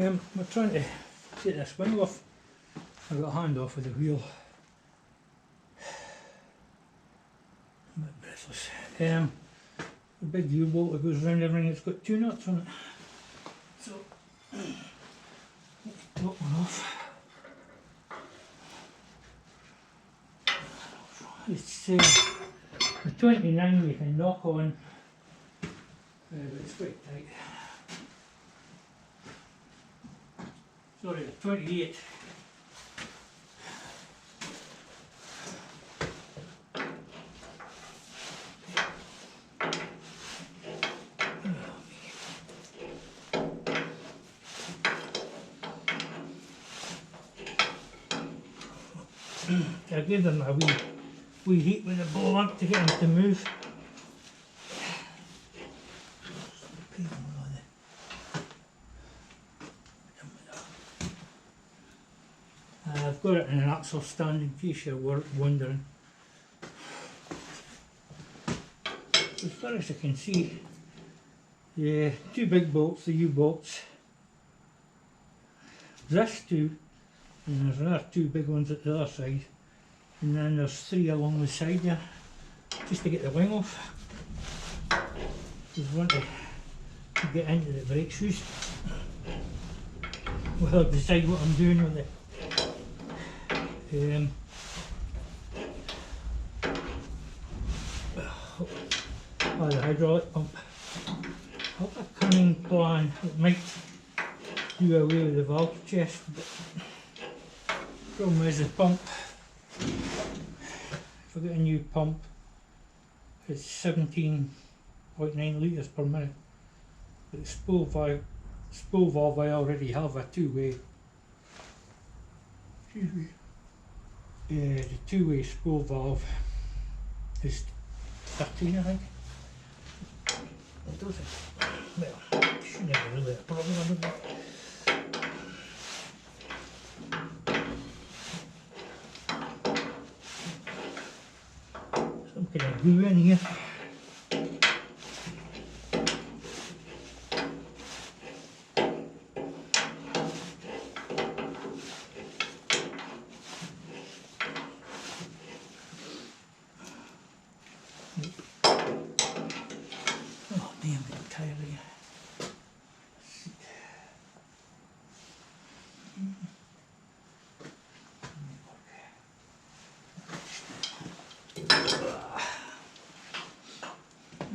We're trying to get this wing off. I've got a hand off with the wheel. I'm a bit breathless. The big U-bolt that goes round everything, it's got 2 nuts on it. So, get the top one off. It's the 29 you can knock on, but it's quite tight. Sorry, the 28. I gave them a wee heat with the blow lamp to get them to move. I've got it in an axle stand in case you're wondering. As far as I can see, the 2 big bolts, the U-bolts, this 2, and there's another 2 big ones at the other side, and then there's 3 along the side there, just to get the wing off. Just want to get into the brake shoes. Well, I'll decide what I'm doing with it. The hydraulic pump. I have a cunning plan that might do away with the valve chest, but the problem is the pump. If I get a new pump, it's 17.9 litres per minute. But the spool valve I already have a 2-way. Excuse me. The 2-way spool valve is 13, I think. It doesn't. Well, it should never really be a problem, I don't think. Some kind of glue in here.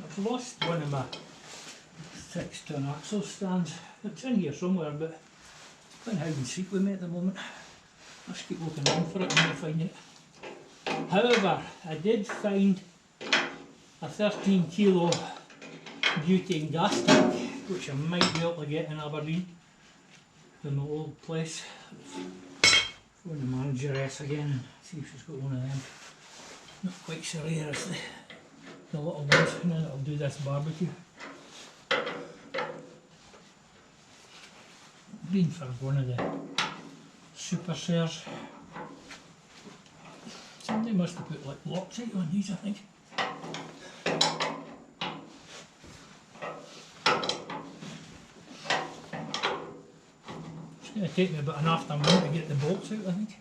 I've lost one of my 6-ton axle stands. It's in here somewhere, but it's playing hide and seek with me at the moment. I'll just keep looking around for it and I'll find it. However, I did find a 13 kilo butane gas tank, which I might be able to get in Aberdeen in my old place. Phone the manageress again and see if she's got one of them. Not quite so rare as the little ones, and then it'll do this barbecue. Been for one of the super shares. Somebody must have put like Loctite on these, I think. It's going to take me about an afternoon to get the bolts out, I think.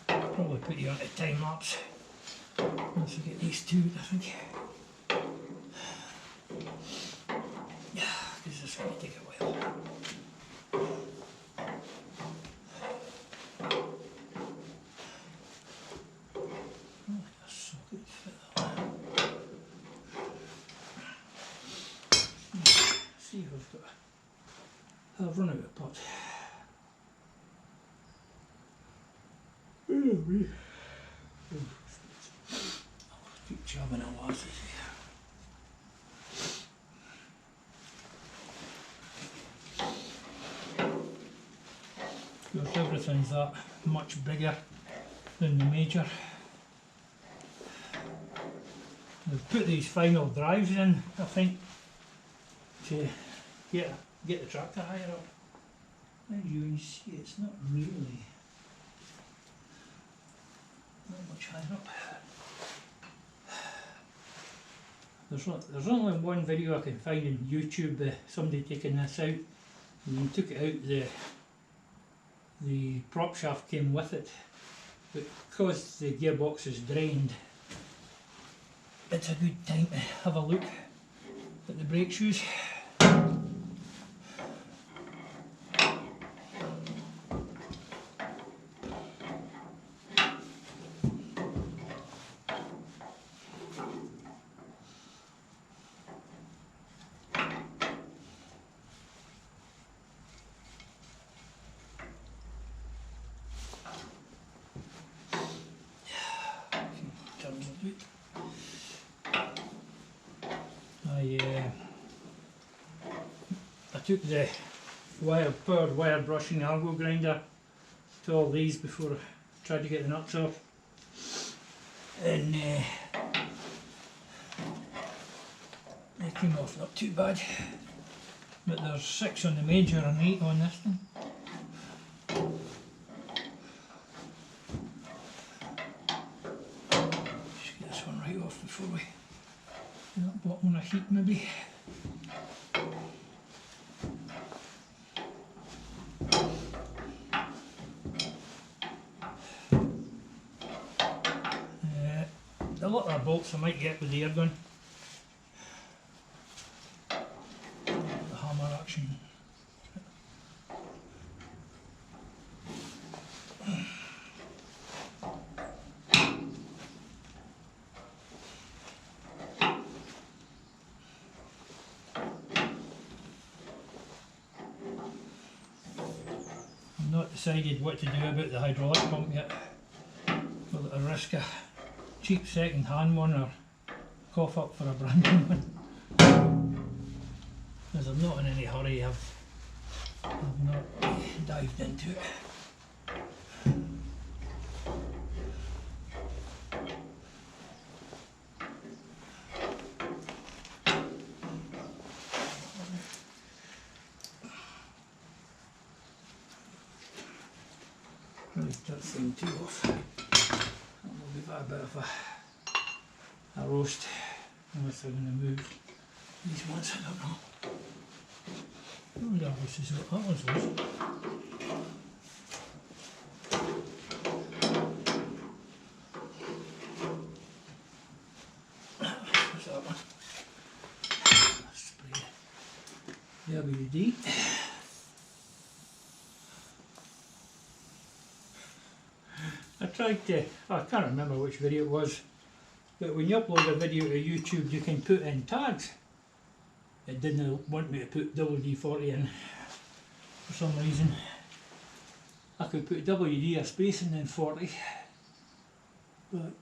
Probably put you onto time lapse once I get these 2 out, I think. Yeah, because it's going to take a while. See if I've got. I've run out of pot. Keep jabbing a lot. Because everything's that much bigger than the major. They've put these final drives in, I think, to get the tractor higher up. As you can see, it's not really much higher up. There's only one video I can find on YouTube, somebody taking this out and then took it out. The prop shaft came with it, but because the gearbox is drained, it's a good time to have a look at the brake shoes. I took the powered wire brushing algo grinder to all these before I tried to get the nuts off, and they came off not too bad, but there's 6 on the major and 8 on this thing. Just get this one right off before we get that bottom of heat maybe. A lot of bolts I might get with the air gun. The hammer action. I've not decided what to do about the hydraulic pump yet. Will it risk a cheap second hand one or cough up for a brand new one? Because I'm not in any hurry, I've not dived into it. Really that thing too off. We'll give that a bit of a roast unless I'm going to move these ones, I don't know. I wonder if this is what that one's loose. What's that one? Spray WD. I tried to, I can't remember which video it was, but when you upload a video to YouTube you can put in tags. It didn't want me to put WD-40 in for some reason. I could put WD a space and then 40, but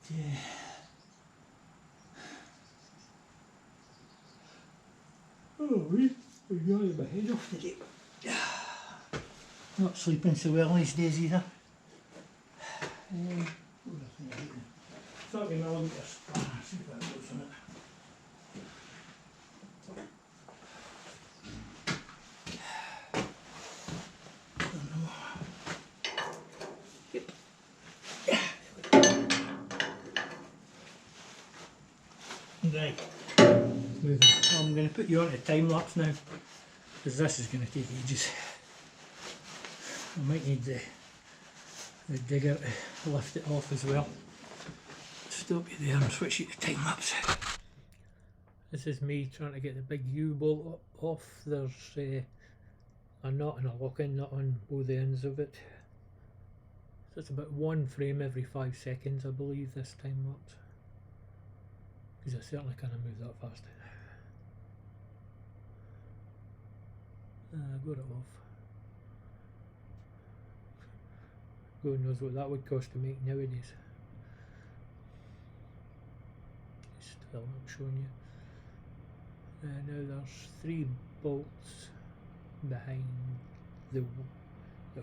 oh, really? I'm yawning my head off today. Not sleeping so well these days either. 30mm spanner, see if that goes on it. Right, moving. I'm going to put you on a time lapse now, because this is going to take ages. I might need the digger to lift it off as well. Stop you there and switch you to time lapse. This is me trying to get the big U-bolt off. There's a knot and a lock-in nut on both ends of it. So it's about 1 frame every 5 seconds, I believe, this time lapse. Because I certainly can't move that fast. I got it off. God knows what that would cost to make nowadays. Still not showing you. Now there's 3 bolts behind that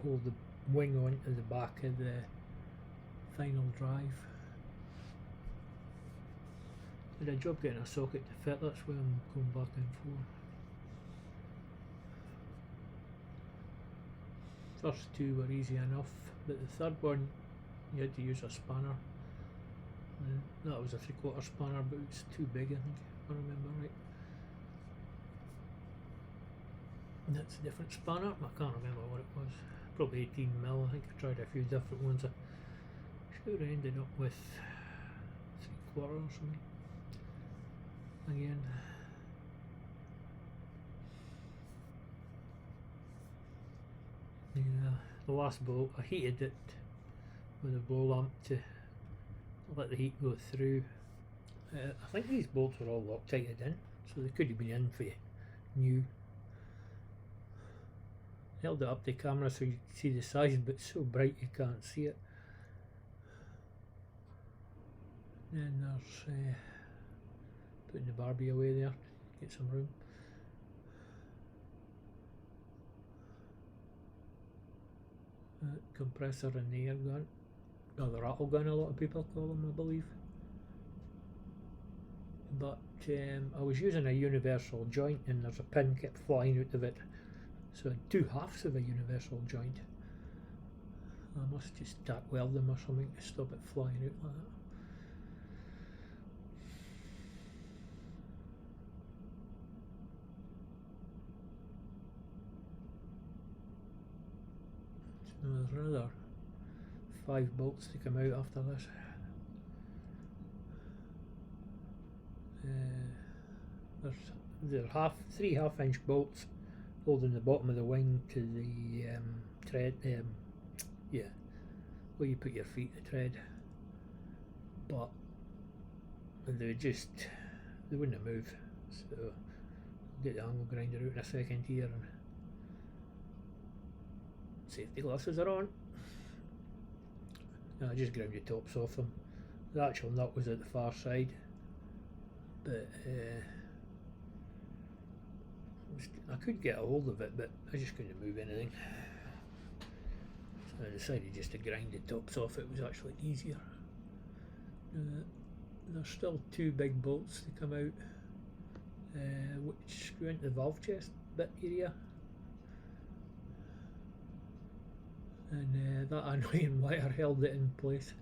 hold the wing onto the back of the final drive. Did a job getting a socket to fit, that's why I'm going back and forth. First 2 were easy enough, but the third one you had to use a spanner. And that was a 3/4 spanner, but it's too big, I think, if I remember right. That's a different spanner. I can't remember what it was. Probably 18mm. I think I tried a few different ones. I should have ended up with 3/4 or something. Again. Yeah, the last bolt, I heated it with a blow lamp to let the heat go through. I think these bolts were all Loctited in, so they could have been in for new. Held it up to the camera so you can see the size, but it's so bright you can't see it. Then there's putting the Barbie away there, get some room. Compressor and the air gun, or the rattle gun a lot of people call them, I believe. But I was using a universal joint and there's a pin kept flying out of it, so I had 2/2 of a universal joint. I must just tack weld them or something to stop it flying out like that. So there's another 5 bolts to come out after this. There's 3 half-inch bolts holding the bottom of the wing to the tread, yeah, where you put your feet, the tread, but they wouldn't move, so I'll get the angle grinder out in a second here, and safety glasses are on. I just ground the tops off them. The actual nut was at the far side, but I could get a hold of it, but I just couldn't move anything. So I decided just to grind the tops off. It was actually easier. There's still 2 big bolts to come out, which screw into the valve chest bit area. And that annoying wire held it in place.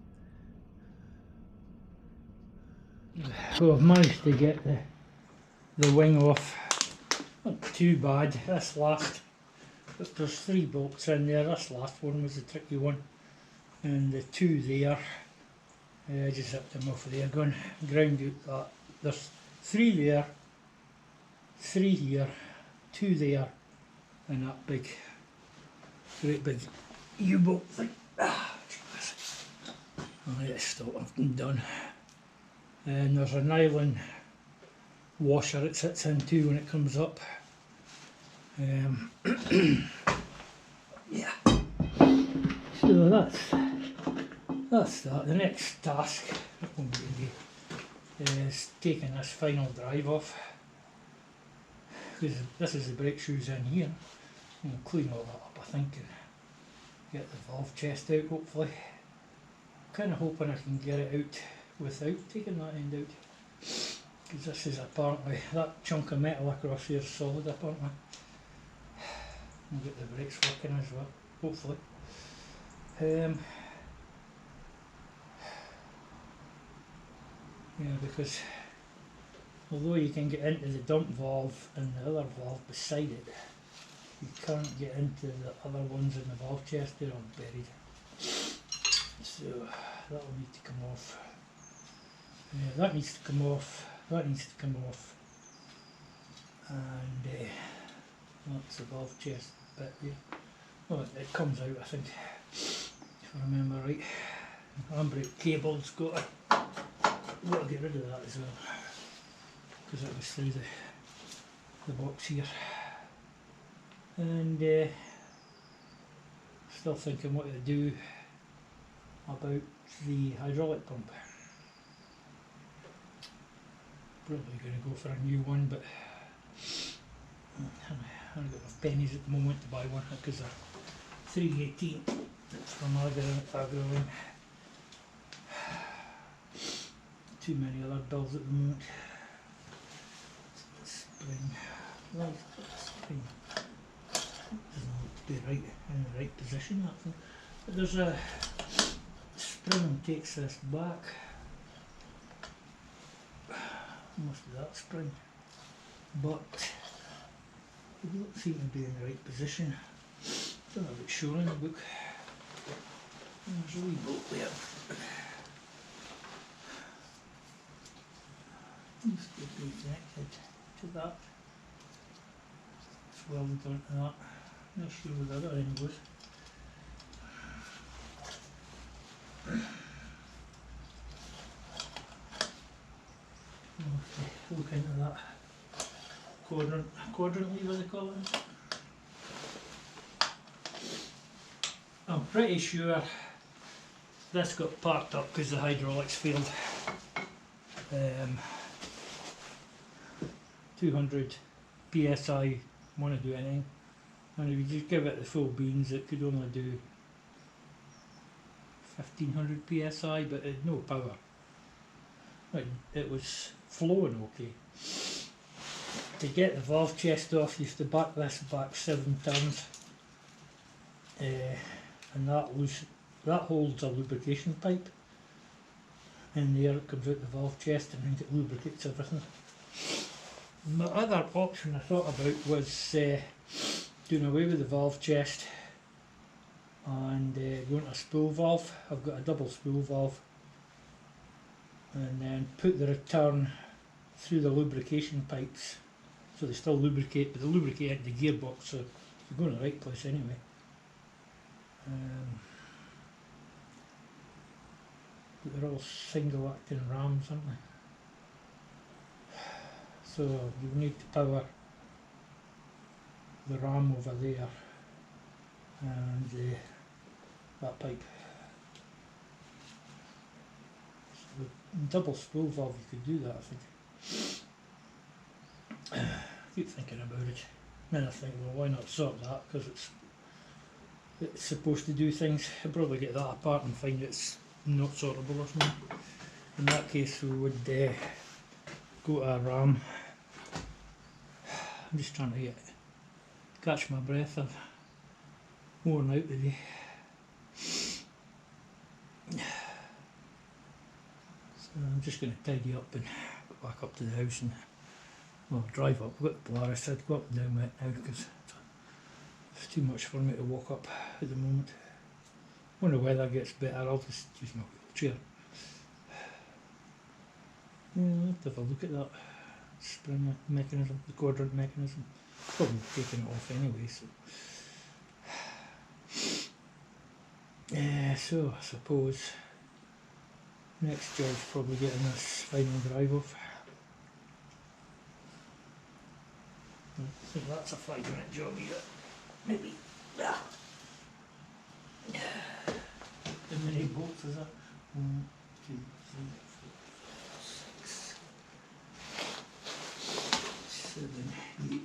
So I've managed to get the wing off. Not too bad. This last, there's 3 bolts in there. This last one was the tricky one, and the 2 there, I just zipped them off with the air gun, ground out that. There's 3 there, 3 here, 2 there, and that great big U-bolt thing. I need to stop, I'm done. And there's a nylon washer it sits into when it comes up. Yeah. So that's that. The next task is taking this final drive off, because this is the brake shoes in here. I'm going to clean all that up, I think, and get the valve chest out hopefully. I'm kind of hoping I can get it out without taking that end out, because this is apparently, that chunk of metal across here is solid apparently. We'll get the brakes working as well, hopefully. Yeah, because although you can get into the dump valve and the other valve beside it, you can't get into the other ones in the valve chest. They're all buried. So that'll need to come off. Yeah, that needs to come off. That needs to come off. And that's the valve chest bit there. Well, it comes out, I think, if I remember right. Handbrake cable's got to get rid of that as well, because it was through the box here. And still thinking what to do about the hydraulic pump. Probably going to go for a new one, but I haven't got enough pennies at the moment to buy one, because they're $3.18 from Agro. Too many other bills at the moment. Spring. Well, spring doesn't look to be right in the right position, that thing. But there's a spring that takes this back. Most of that spring. But It doesn't seem to be in the right position. Don't know if it's shown in the book. There's a wee bolt there. This could be connected to that. It's welded onto that. Not sure where the other end goes. Okay, look into that quadrant lever they call it. I'm pretty sure this got parked up because the hydraulics failed. 200 psi want to do anything, and if you just give it the full beans it could only do 1500 psi, but it had no power. It was flowing okay. To get the valve chest off you have to back this back 7 turns, and that holds a lubrication pipe in there. It comes out the valve chest and it lubricates everything. My other option I thought about was doing away with the valve chest and going to a spool valve. I've got a double spool valve, and then put the return through the lubrication pipes so they still lubricate, but they lubricate the gearbox, so you're going to the right place anyway. But they're all single acting rams, aren't they? So you need to power the ram over there and that pipe. So with double spool valve you could do that, I think. I keep thinking about it. Then I think, well, why not sort that, because it's supposed to do things. I'll probably get that apart and find it's not sortable or something. In that case we would go to a ram. I'm just trying to catch my breath. I've worn out today. So I'm just going to tidy up and go back up to the house and, well, drive up. I've got the Polaris, I'd go up and down it now because it's too much for me to walk up at the moment. When the weather gets better I'll just use my wheelchair. Yeah, I'll have to have a look at that spring mechanism, the quadrant mechanism. Probably taking it off anyway, so. So I suppose next job's probably getting this final drive off. I think that's a 5-minute job here. Maybe. How many bolts is that? 1, 2, 3, 4, 5, 6, 7, 8,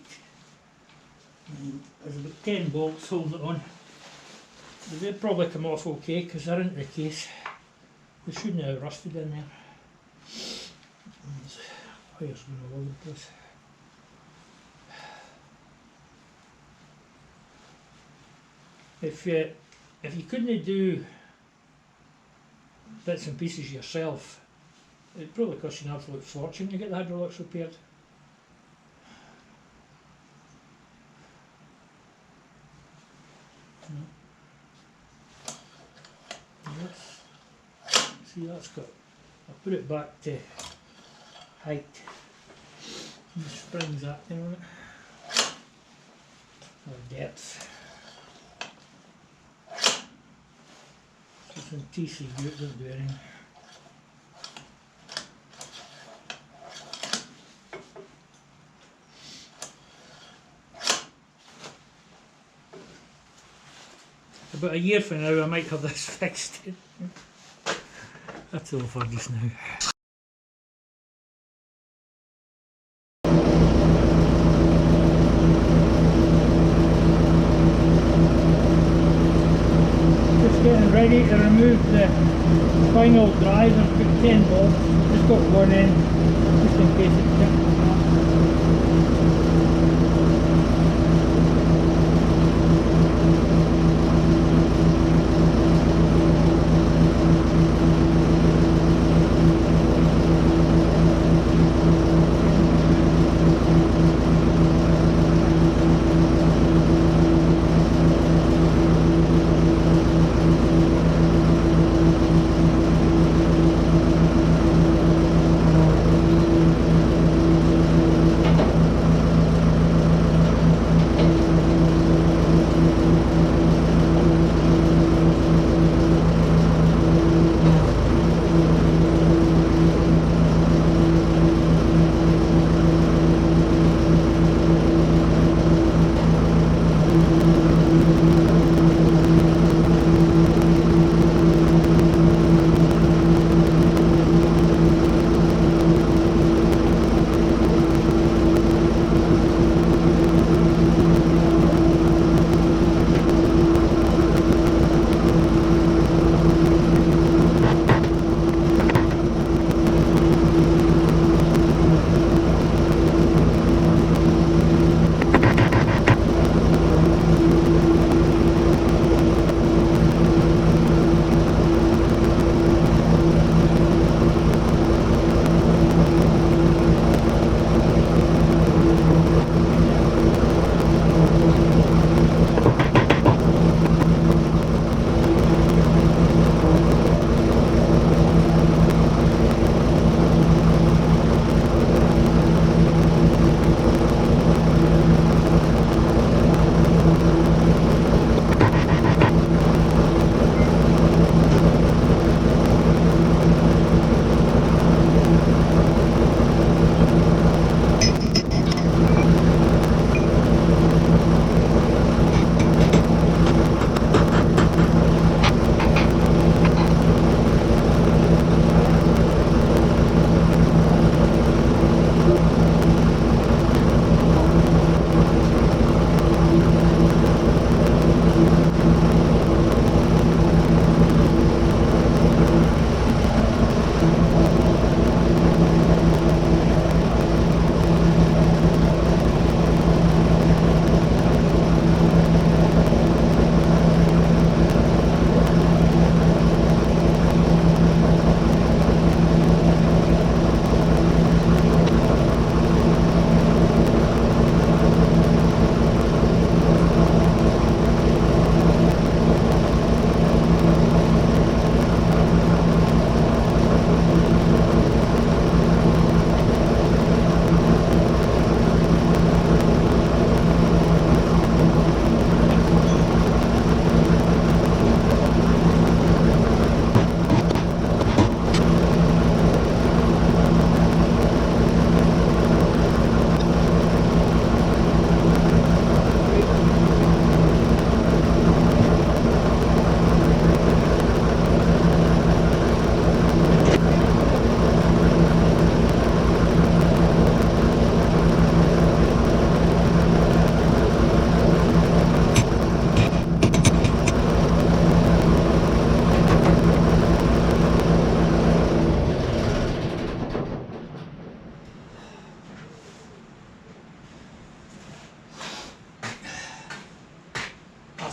9. There's about 10 bolts holding it on. They'll probably come off okay because they're into the case. They shouldn't have rusted in there. Wires going all over the place. If you couldn't do bits and pieces yourself, it'd probably cost you an absolute fortune to get the hydraulics repaired. See, that's got, I'll put it back to height. And the springs acting on it. Or depth. It's in TC group, doesn't do anything. About a year from now I might have this fixed. That's all for just now. Just getting ready to remove the final drive and put 10 bolts. Just got one in, just in case it's tipped.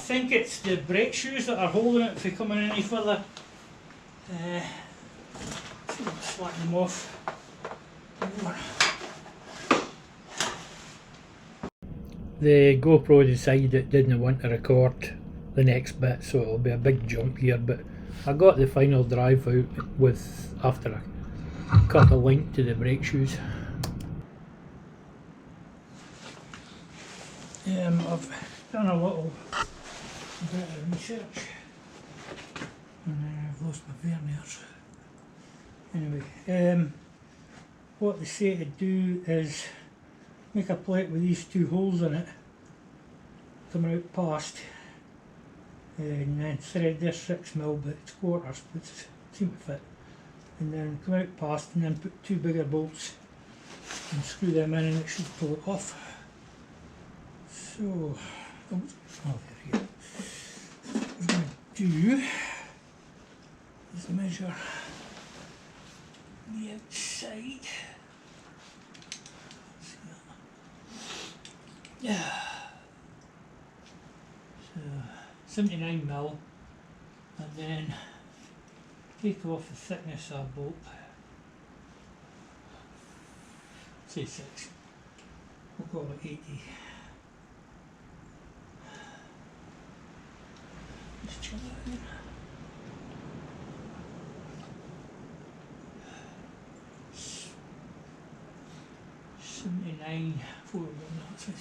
think it's the brake shoes that are holding it from coming any further. Slacken them off. The GoPro decided it didn't want to record the next bit, so it'll be a big jump here, but I got the final drive out with after I cut the link to the brake shoes. I've done a little bit of research and I've lost my verniers. Anyway, what they say to do is make a plate with these two holes in it coming out past, and then thread this 6mm, but it's quarters, but it seems to fit, and then come out past and then put two bigger bolts and screw them in and it should pull it off. So, there we go. What we're going to do is measure the outside. Yeah. So 79mm, and then take off the thickness of a bolt. Say 6. We'll call it 80. Just chill that in. $79 4 that's it.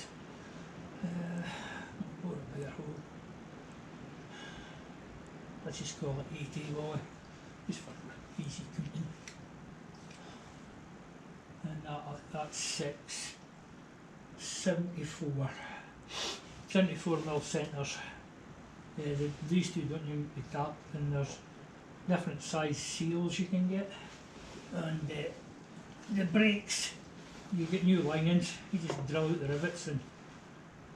Or a bigger hole. Let's just call it 80 boy, just for easy counting. And that's 6. 74 74mm centres. These two don't need to be tapped, and there's different size seals you can get. And the brakes, you get new linings, you just drill out the rivets, and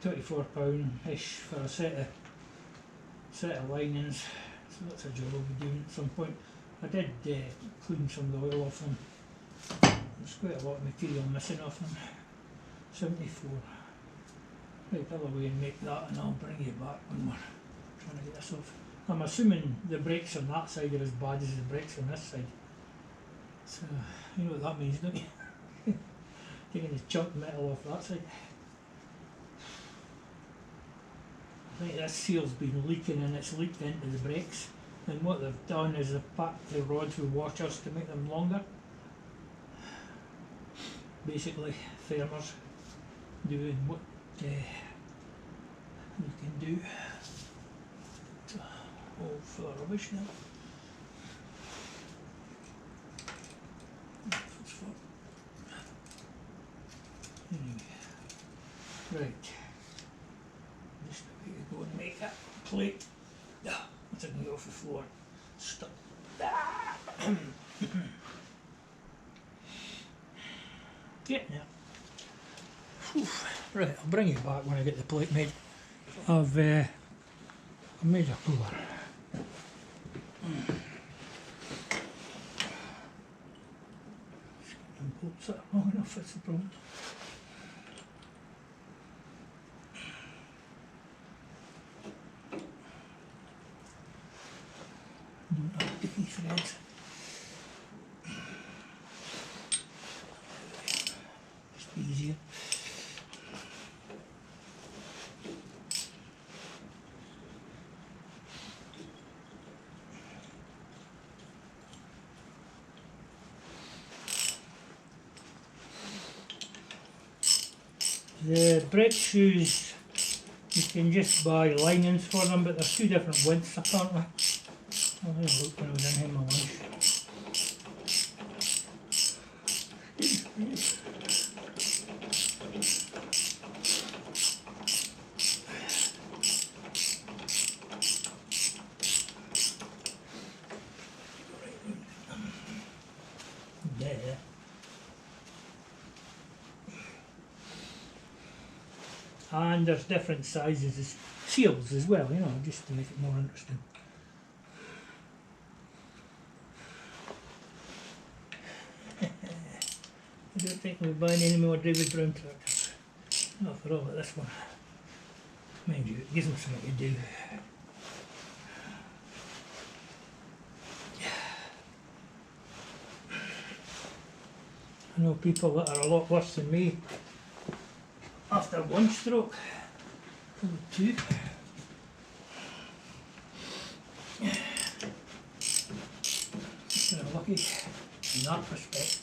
£24-ish for a set of linings. So that's a job I'll be doing at some point. I did clean some of the oil off them. There's quite a lot of material missing off them. 74. Right, I'll away and make that, and I'll bring you back when we're trying to get this off. I'm assuming the brakes on that side are as bad as the brakes on this side. So, you know what that means, don't you? Taking the chunk metal off that side. I think this seal's been leaking and it's leaked into the brakes, and what they've done is they've packed the rods with washers to make them longer. Basically, farmers doing what you can do. It's all full of rubbish now. Anyway, right. Just a way to go and make that plate. I'm taking it off the floor. Stop. Getting there. Right, I'll bring you back when I get the plate made. I've made a puller. Bolts that are long enough, that's the problem. Don't have dicky threads. Just be easier. The brake shoes, you can just buy linings for them, but there's two different widths apparently. I'll have a look when I was in here my lunch. There. And there's different sizes of seals as well, you know, just to make it more interesting. I don't think we'll buy any more David Brown tractors. Not for all but this one. Mind you, it gives them something to do. I know people that are a lot worse than me after one stroke, probably two. Kind of lucky in that respect.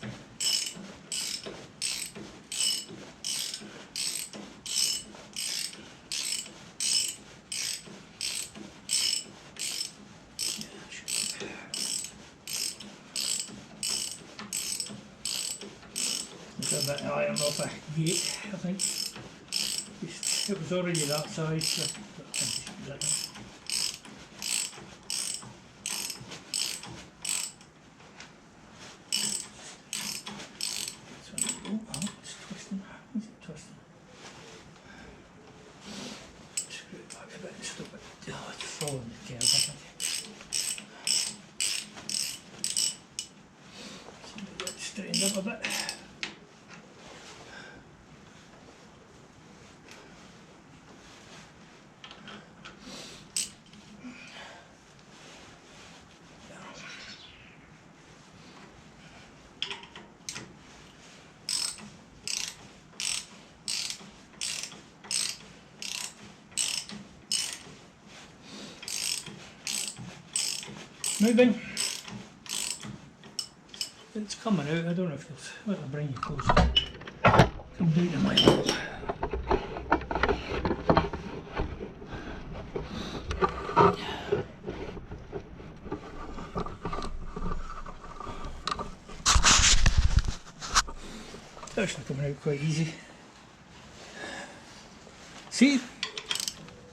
There's a bit of iron off a gate, I think. It was already that size, so I think it should be that one. Oh, it's twisting. Is it twisting? Screw it back a bit and stop it. Oh, it's falling the curve, I think. So maybe it's straightened up a bit. Moving. It's coming out. I don't know if it's. I'll bring you closer. Come down to my level. It's actually coming out quite easy. See?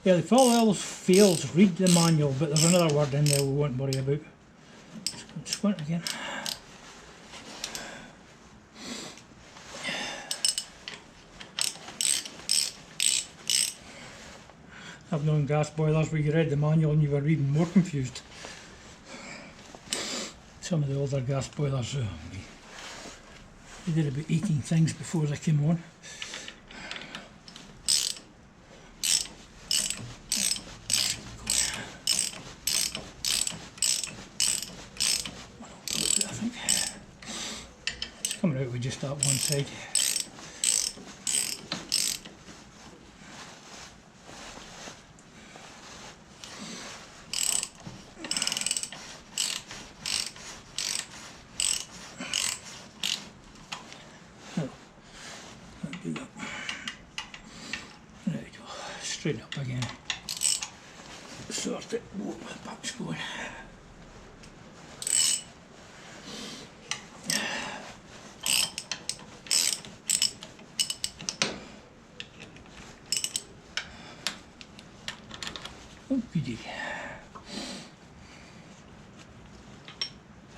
Yeah, if all else fails, read the manual, but there's another word in there we won't worry about. Squint again. I've known gas boilers where you read the manual and you were even more confused. Some of the older gas boilers, they did about 18 things before they came on. Coming out with just that one side. Oh, I'll do that. There we go. Straighten up again. Sort it. Whoa, my back's going. Oh, goody.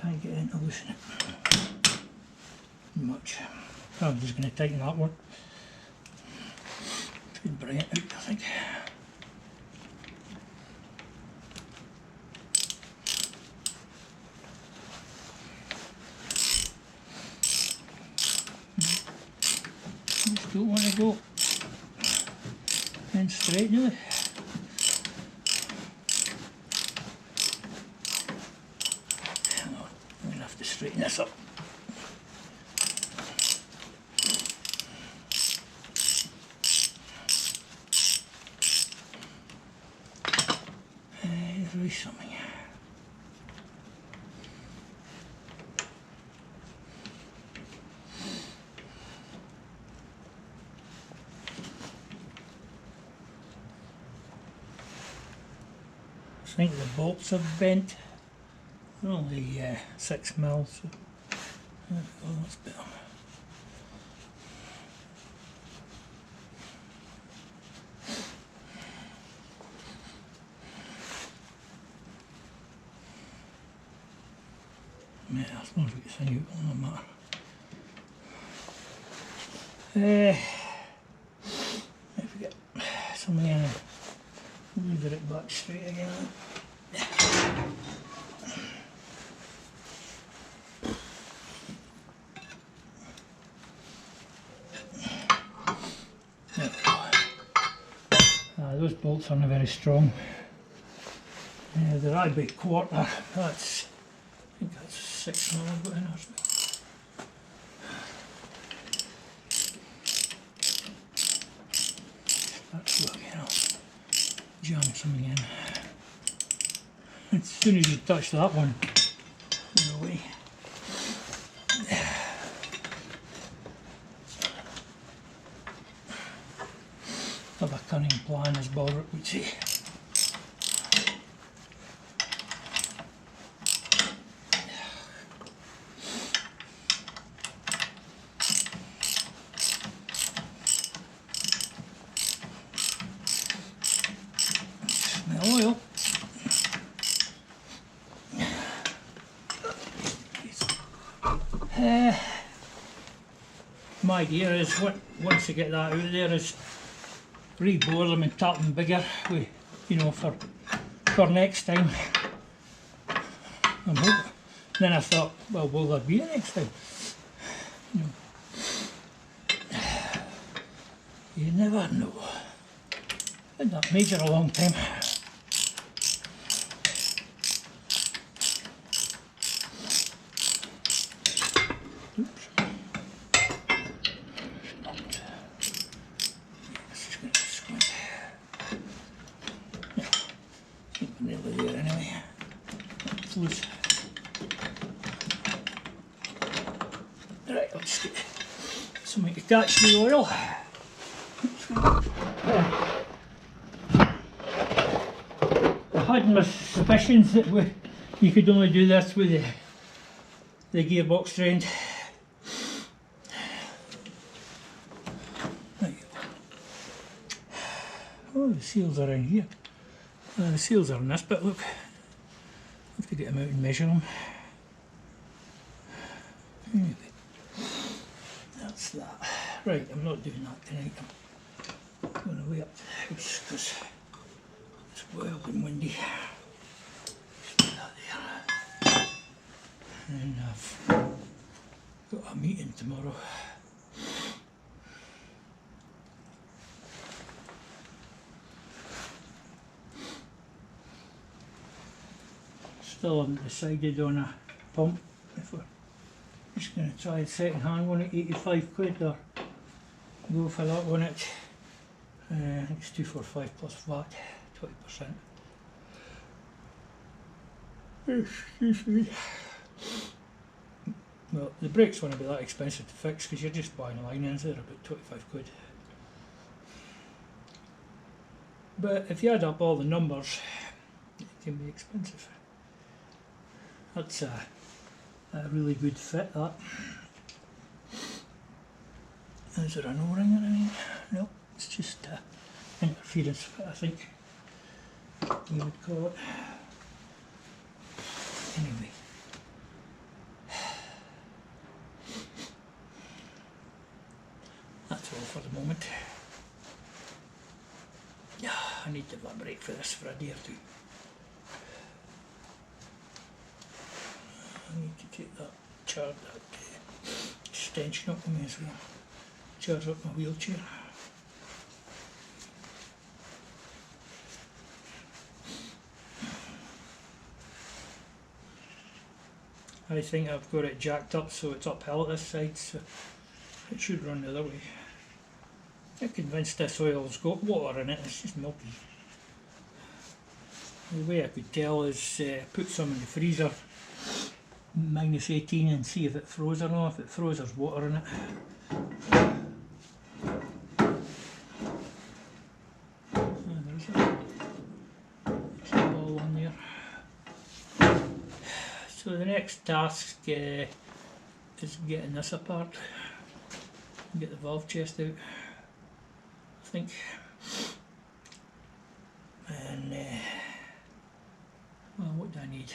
Can't get in to loosen it much. I'm just going to tighten that one. Should bring it out, I think. Just don't want to go in straight, do they? Straighten this up. There is something. I think the bolts have bent. They're only 6 mils, so there we go, that's better. Yeah, as long as we get this thing out, it won't matter. If we get something in, we'll get it back straight again. Those bolts aren't very strong. They're about a quarter. That's, I think that's 6 mil I've got in or something. That's what, you know, jam something in. As soon as you touch that one, you're away. Have a cunning plan, as Balric would say. Smell oil. My idea is, once you get that out there, is rebore them and tap them bigger, with, you know, for next time. I'm hoping. Then I thought, well, will there be a next time? You know, you never know. Had that major a long time. Oops. Nearly there anyway. It's loose. Right, I'll just get something to catch the oil. I had my suspicions that you could only do this with the gearbox drained. Right. Oh, the seals are in here. The seals are in this bit, look. I have to get them out and measure them. Anyway, that's that. Right, I'm not doing that tonight. I'm going away up to the house because it's wild and windy. Just put that there. And I've got a meeting tomorrow. Still haven't decided on a pump. If we're just going to try a second hand one at 85 quid or go for that one at I think it's 245 plus VAT, 20%. Excuse me. Well, the brakes won't be that expensive to fix because you're just buying a line ends, they're about 25 quid. But if you add up all the numbers, it can be expensive. That's a really good fit, that. Is there an O-ring or anything? No, it's just interference fit, I think you would call it. Anyway. That's all for the moment. Yeah, I need to have a break for this for a day or two. I need to take that extension up with me as well. Charge up my wheelchair. I think I've got it jacked up so it's uphill at this side, so it should run the other way. I'm convinced this oil's got water in it, it's just milky. The way I could tell is put some in the freezer, -18, and see if it froze or not. If it froze, there's water in it. There's a ball on there. So the next task is getting this apart. Get the valve chest out, I think. And well, what do I need?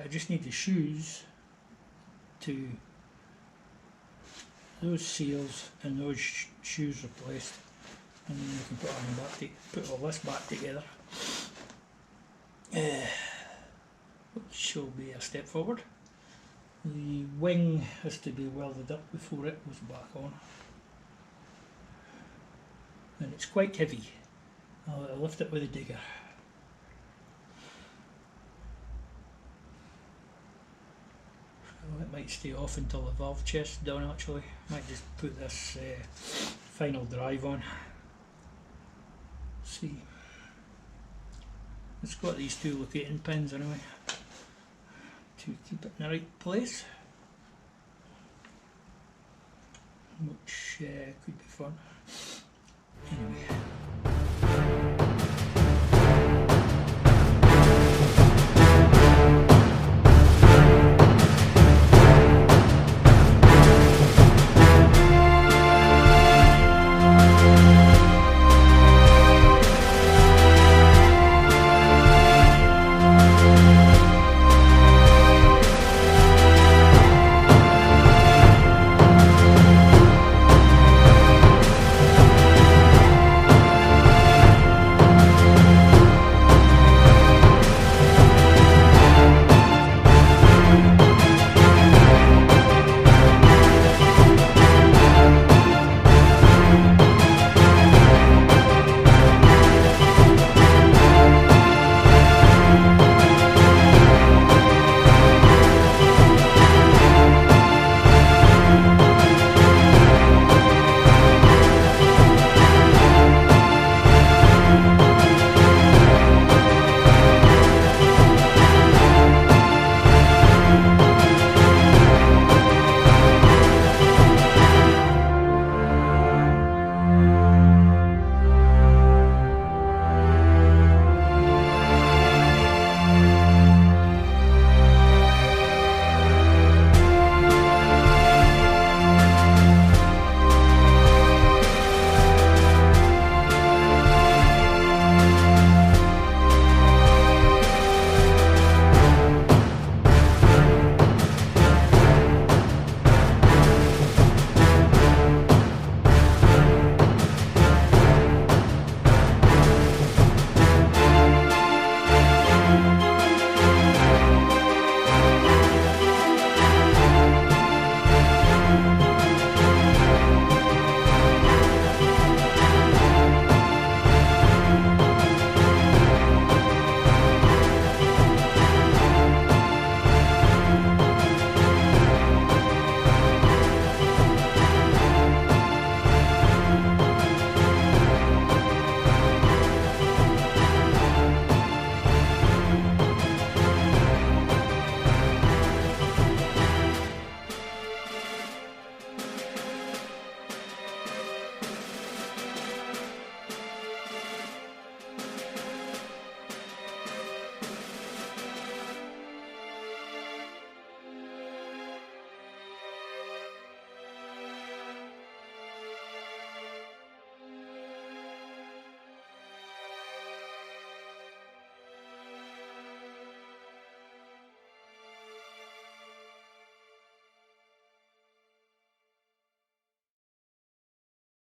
I just need the shoes to those seals and those shoes replaced, and then we can put all this back together, which will be a step forward. The wing has to be welded up before it goes back on, and it's quite heavy. I'll lift it with a digger. So it might stay off until the valve chest is done actually. Might just put this final drive on. See. It's got these two locating pins anyway to keep it in the right place, which could be fun.